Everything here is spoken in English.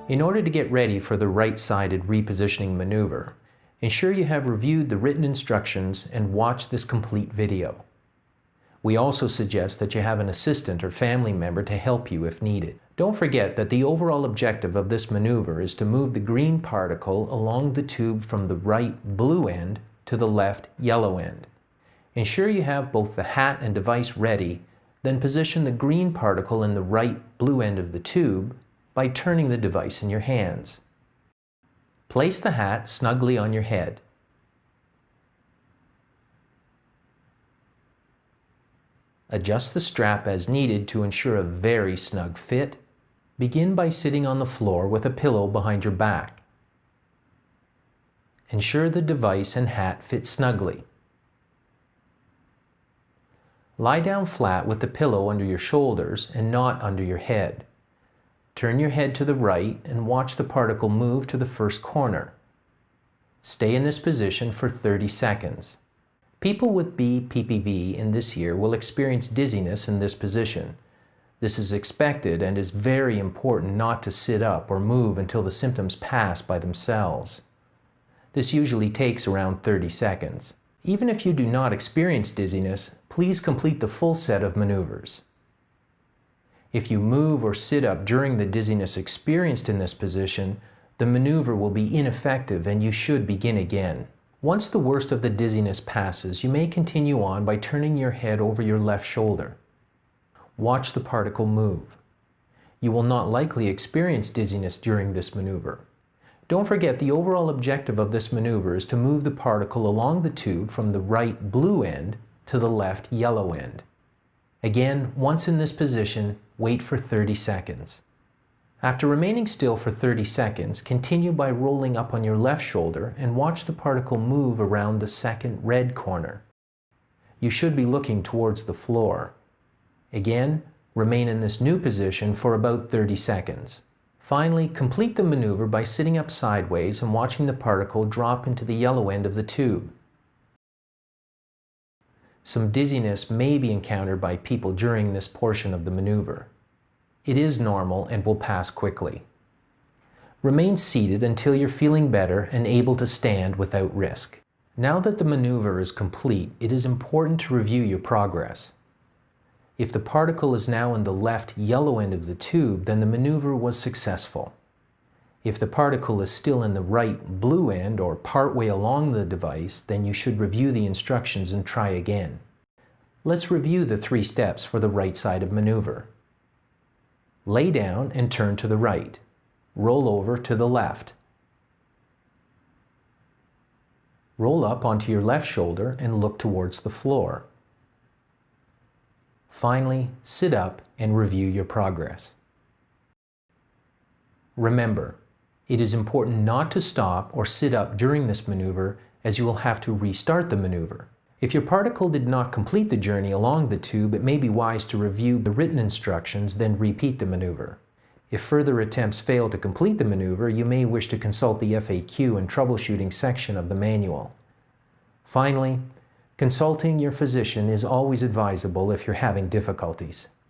In order to get ready for the right-sided repositioning maneuver, ensure you have reviewed the written instructions and watched this complete video. We also suggest that you have an assistant or family member to help you if needed. Don't forget that the overall objective of this maneuver is to move the green particle along the tube from the right blue end to the left yellow end. Ensure you have both the hat and device ready, then position the green particle in the right blue end of the tube by turning the device in your hands. Place the hat snugly on your head. Adjust the strap as needed to ensure a very snug fit. Begin by sitting on the floor with a pillow behind your back. Ensure the device and hat fit snugly. Lie down flat with the pillow under your shoulders and not under your head. Turn your head to the right and watch the particle move to the first corner. Stay in this position for 30 seconds. People with BPPV in this year will experience dizziness in this position. This is expected and is very important not to sit up or move until the symptoms pass by themselves. This usually takes around 30 seconds. Even if you do not experience dizziness, please complete the full set of maneuvers. If you move or sit up during the dizziness experienced in this position, the maneuver will be ineffective and you should begin again. Once the worst of the dizziness passes, you may continue on by turning your head over your left shoulder. Watch the particle move. You will not likely experience dizziness during this maneuver. Don't forget the overall objective of this maneuver is to move the particle along the tube from the right blue end to the left yellow end. Again, once in this position, wait for 30 seconds. After remaining still for 30 seconds, continue by rolling up on your left shoulder and watch the particle move around the second red corner. You should be looking towards the floor. Again, remain in this new position for about 30 seconds. Finally, complete the maneuver by sitting up sideways and watching the particle drop into the yellow end of the tube. Some dizziness may be encountered by people during this portion of the maneuver. It is normal and will pass quickly. Remain seated until you're feeling better and able to stand without risk. Now that the maneuver is complete, it is important to review your progress. If the particle is now in the left yellow end of the tube, then the maneuver was successful. If the particle is still in the right blue end or partway along the device, then you should review the instructions and try again. Let's review the 3 steps for the right-sided maneuver. Lay down and turn to the right. Roll over to the left. Roll up onto your left shoulder and look towards the floor. Finally, sit up and review your progress. Remember, it is important not to stop or sit up during this maneuver, as you will have to restart the maneuver. If your particle did not complete the journey along the tube, it may be wise to review the written instructions, then repeat the maneuver. If further attempts fail to complete the maneuver, you may wish to consult the FAQ and troubleshooting section of the manual. Finally, consulting your physician is always advisable if you're having difficulties.